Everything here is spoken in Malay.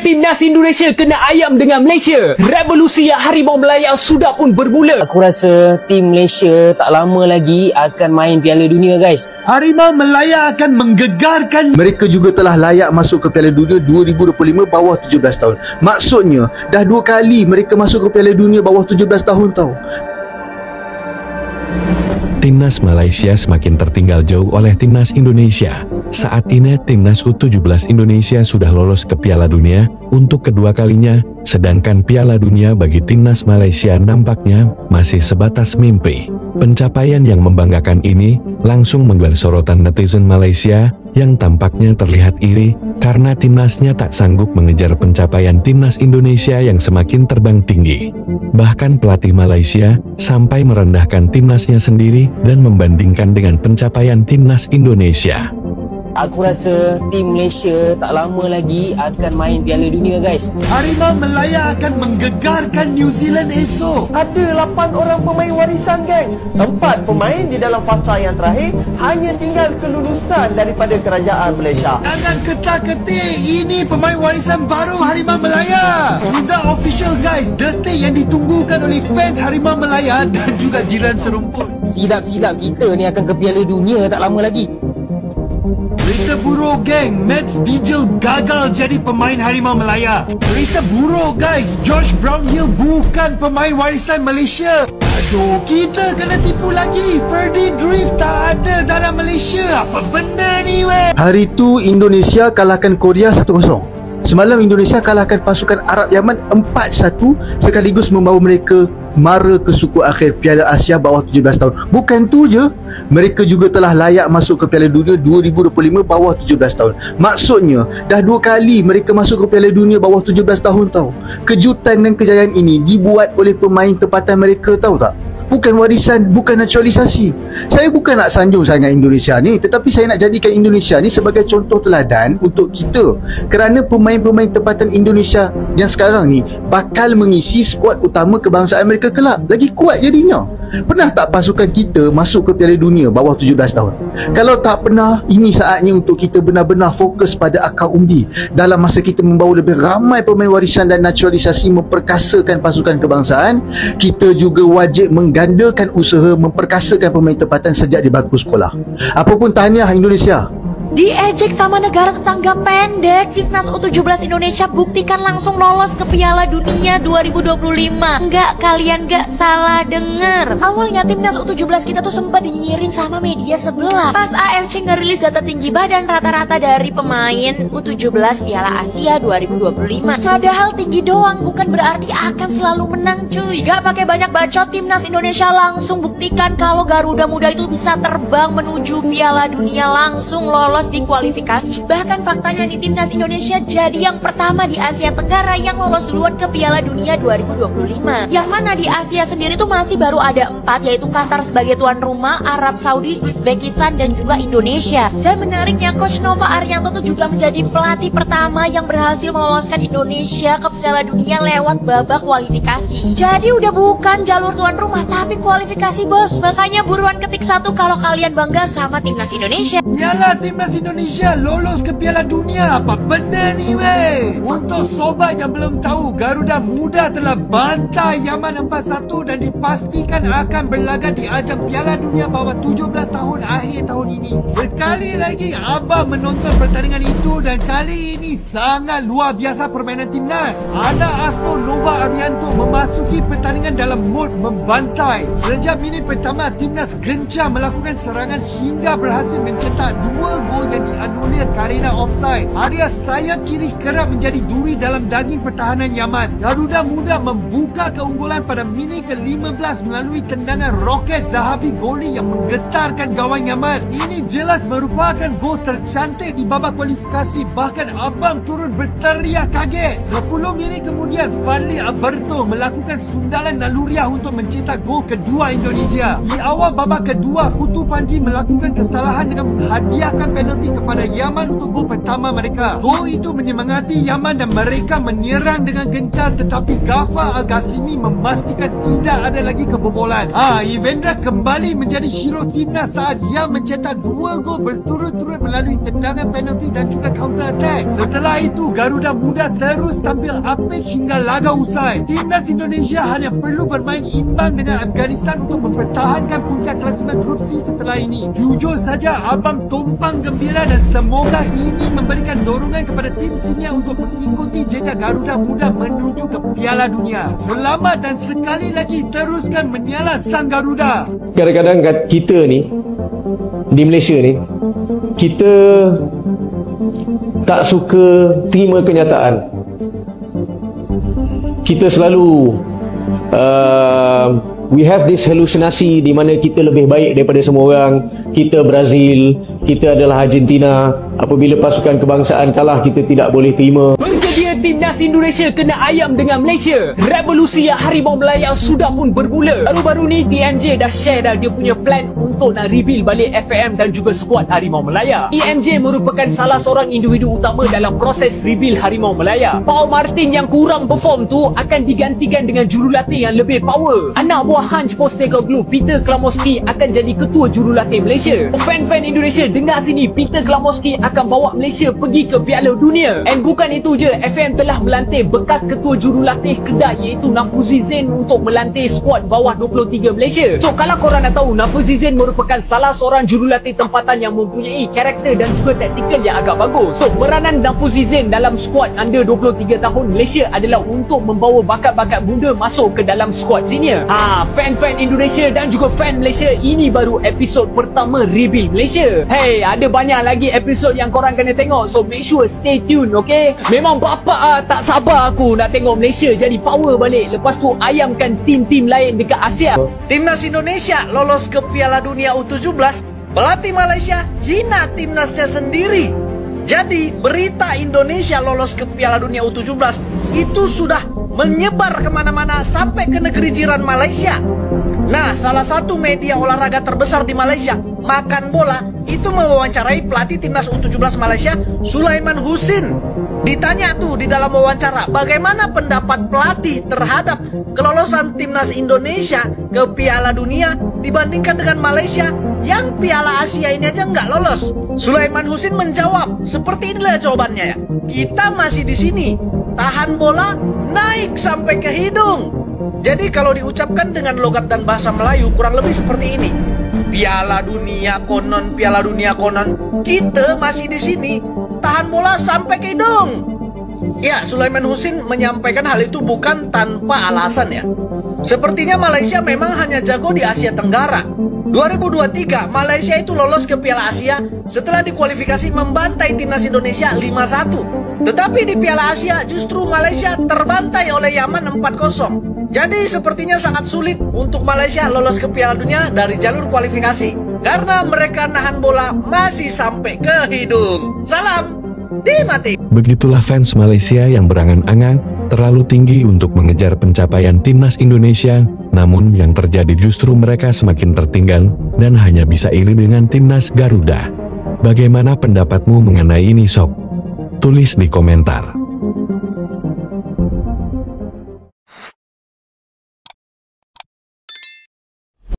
Timnas Indonesia kena ayam dengan Malaysia. Revolusi Harimau Melaya sudah pun bermula. Aku rasa tim Malaysia tak lama lagi akan main Piala Dunia, guys. Harimau Melaya akan menggegarkan. Mereka juga telah layak masuk ke Piala Dunia 2025 bawah 17 tahun. Maksudnya dah 2 kali mereka masuk ke Piala Dunia bawah 17 tahun tau. Timnas Malaysia semakin tertinggal jauh oleh Timnas Indonesia. Saat ini Timnas U17 Indonesia sudah lolos ke Piala Dunia untuk kedua kalinya, sedangkan Piala Dunia bagi Timnas Malaysia nampaknya masih sebatas mimpi. Pencapaian yang membanggakan ini langsung menggelar sorotan netizen Malaysia yang tampaknya terlihat iri karena timnasnya tak sanggup mengejar pencapaian Timnas Indonesia yang semakin terbang tinggi. Bahkan pelatih Malaysia sampai merendahkan timnasnya sendiri dan membandingkan dengan pencapaian Timnas Indonesia. Aku rasa tim Malaysia tak lama lagi akan main Piala Dunia, guys. Harimau Melaya akan menggegarkan New Zealand esok. Ada 8 orang pemain warisan, geng. 4 pemain di dalam fasa yang terakhir hanya tinggal kelulusan daripada kerajaan Malaysia. Jangan ketar-ketir, ini pemain warisan baru Harimau Melaya. Sudah official, guys. Detik yang ditunggukan oleh fans Harimau Melaya dan juga jiran serumpun. Silap-silap kita ni akan ke Piala Dunia tak lama lagi. Berita buruk, geng. Max Vigil gagal jadi pemain Harimau Melaya. Berita buruk, guys. George Brownhill bukan pemain warisan Malaysia. Aduh, kita kena tipu lagi. Ferdy Drift tak ada darah Malaysia. Apa benda ni, weh? Hari tu Indonesia kalahkan Korea 1-0. Semalam Indonesia kalahkan pasukan Arab Yaman 4-1 sekaligus membawa mereka mara ke suku akhir Piala Asia bawah 17 tahun. Bukan tu je, mereka juga telah layak masuk ke Piala Dunia 2025 bawah 17 tahun. Maksudnya dah 2 kali mereka masuk ke Piala Dunia bawah 17 tahun tau. Kejutan dan kejayaan ini dibuat oleh pemain tempatan mereka, tahu tak? Bukan warisan, bukan naturalisasi. Saya bukan nak sanjung sangat Indonesia ni, tetapi saya nak jadikan Indonesia ni sebagai contoh teladan untuk kita. Kerana pemain-pemain tempatan Indonesia yang sekarang ni bakal mengisi skuad utama kebangsaan mereka kelak. Lagi kuat jadinya. Pernah tak pasukan kita masuk ke Piala Dunia bawah 17 tahun? Kalau tak pernah, ini saatnya untuk kita benar-benar fokus pada akar umbi. Dalam masa kita membawa lebih ramai pemain warisan dan naturalisasi memperkasakan pasukan kebangsaan, kita juga wajib menggandakan usaha memperkasakan pemain tempatan sejak di bangku sekolah. Apapun tahniah Indonesia. Diejek sama negara tetangga pendek, Timnas U17 Indonesia buktikan langsung lolos ke Piala Dunia 2025. Enggak, kalian gak salah dengar. Awalnya Timnas U17 kita tuh sempat dinyinyirin sama media sebelah pas AFC ngerilis data tinggi badan rata-rata dari pemain U17 Piala Asia 2025. Padahal tinggi doang bukan berarti akan selalu menang, cuy. Gak pakai banyak bacot, Timnas Indonesia langsung buktikan kalau Garuda Muda itu bisa terbang menuju Piala Dunia, langsung lolos di kualifikasi. Bahkan faktanya di Timnas Indonesia jadi yang pertama di Asia Tenggara yang lolos duluan ke Piala Dunia 2025. Yang mana di Asia sendiri tuh masih baru ada 4, yaitu Qatar sebagai tuan rumah, Arab Saudi, Uzbekistan, dan juga Indonesia. Dan menariknya Coach Nova Arianto tuh juga menjadi pelatih pertama yang berhasil meloloskan Indonesia ke Piala Dunia lewat babak kualifikasi. Jadi udah bukan jalur tuan rumah tapi kualifikasi, bos. Makanya buruan ketik 1 kalau kalian bangga sama Timnas Indonesia. Nyala Timnas Indonesia lolos ke Piala Dunia. Apa benda ni, weh? Untuk sobat yang belum tahu, Garuda Muda telah bantai Yaman 4-1 dan dipastikan akan berlaga di ajang Piala Dunia bawah 17 tahun akhir tahun ini. Sekali lagi Abah menonton pertandingan itu dan kali ini sangat luar biasa permainan timnas. Anak asuh Nova Arianto memasuki pertandingan dalam mod membantai. Sejak minit pertama, timnas gencar melakukan serangan hingga berhasil mencetak 2 gol yang dianulir karena offside. Area sayap kiri kerap menjadi duri dalam daging pertahanan Yaman. Garuda Muda membuka keunggulan pada minit ke-15 melalui tendangan roket Zahabi Goli yang menggetarkan gawang Yaman. Ini jelas merupakan gol tercantik di babak kualifikasi. Bahkan abang turun berteriak kaget. 10 minit kemudian, Fadli Alberto melakukan sundalan naluriah untuk mencetak gol kedua Indonesia. Di awal babak kedua, Putu Panji melakukan kesalahan dengan menghadiahkan penalti penalti kepada Yaman untuk gol pertama mereka. Gol itu menyemangati Yaman dan mereka menyerang dengan gencar, tetapi Ghaffar Al-Qasimi memastikan tidak ada lagi kebobolan. Evendra kembali menjadi hero timnas saat ia mencetak 2 gol berturut-turut melalui tendangan penalti dan juga counter attack. Setelah itu Garuda Muda terus tampil apik hingga laga usai. Timnas Indonesia hanya perlu bermain imbang dengan Afghanistan untuk mempertahankan puncak klasemen grup C setelah ini. Jujur saja abang tumpang gembira dan semoga ini memberikan dorongan kepada tim senior untuk mengikuti jejak Garuda Muda menuju ke Piala Dunia. Selamat dan sekali lagi teruskan menyala sang Garuda. Kadang-kadang kita ni di Malaysia ni, kita tak suka terima kenyataan. Kita selalu we have this hallucinasi di mana kita lebih baik daripada semua orang. Kita Brazil, kita adalah Argentina. Apabila pasukan kebangsaan kalah, kita tidak boleh terima. Bersedia timnas Indonesia kena ayam dengan Malaysia. Revolusi Harimau Melaya sudah pun bermula. Baru-baru ni TMJ dah share dah dia punya plan untuk nak reveal balik FAM dan juga skuad Harimau Melaya. TMJ merupakan salah seorang individu utama dalam proses reveal Harimau Melaya. Paul Martin yang kurang perform tu akan digantikan dengan jurulatih yang lebih power. Anak buah Hanch Postecoglou, Peter Klamoski akan jadi ketua jurulatih Malaysia. Fan-fan Indonesia, dengar sini, Peter Klamoski akan bawa Malaysia pergi ke Piala Dunia. And bukan itu je, FM telah melantik bekas ketua jurulatih Kedah iaitu Nafuzi Zain untuk melantik skuad bawah 23 Malaysia. So kalau korang nak tahu, Nafuzi Zain merupakan salah seorang jurulatih tempatan yang mempunyai karakter dan juga taktikal yang agak bagus. So peranan Nafuzi Zain dalam skuad under 23 tahun Malaysia adalah untuk membawa bakat-bakat muda masuk ke dalam skuad senior. Fan-fan Indonesia dan juga fan Malaysia, ini baru episod pertama reveal Malaysia. Hey, ada banyak lagi episod yang korang kena tengok, so make sure stay tune, okay? Memang bapak tak sabar aku nak tengok Malaysia jadi power balik, lepas tu ayamkan tim-tim lain dekat Asia. Timnas Indonesia lolos ke Piala Dunia U17, pelatih Malaysia hina timnasnya sendiri. Jadi berita Indonesia lolos ke Piala Dunia U17 itu sudah menyebar kemana-mana sampai ke negeri jiran Malaysia. Nah, salah satu media olahraga terbesar di Malaysia, Makan Bola, itu mewawancarai pelatih timnas U17 Malaysia, Sulaiman Husin. Ditanya tuh di dalam wawancara, bagaimana pendapat pelatih terhadap kelolosan timnas Indonesia ke Piala Dunia dibandingkan dengan Malaysia yang Piala Asia ini aja nggak lolos. Sulaiman Husin menjawab, seperti inilah jawabannya ya. Kita masih di sini, tahan bola naik sampai ke hidung. Jadi kalau diucapkan dengan logat dan bahasa Melayu kurang lebih seperti ini. Piala Dunia konon, Piala Dunia konon. Kita masih di sini, tahan bola sampai ke hidung. Ya, Sulaiman Husin menyampaikan hal itu bukan tanpa alasan ya. Sepertinya Malaysia memang hanya jago di Asia Tenggara. 2023 Malaysia itu lolos ke Piala Asia setelah dikualifikasi membantai timnas Indonesia 5-1. Tetapi di Piala Asia justru Malaysia terbantai oleh Yaman 4-0. Jadi sepertinya sangat sulit untuk Malaysia lolos ke Piala Dunia dari jalur kualifikasi karena mereka nahan bola masih sampai ke hidung. Salam Dimati. Begitulah fans Malaysia yang berangan-angan terlalu tinggi untuk mengejar pencapaian timnas Indonesia, namun yang terjadi justru mereka semakin tertinggal dan hanya bisa iri dengan timnas Garuda. Bagaimana pendapatmu mengenai ini sob? Tulis di komentar.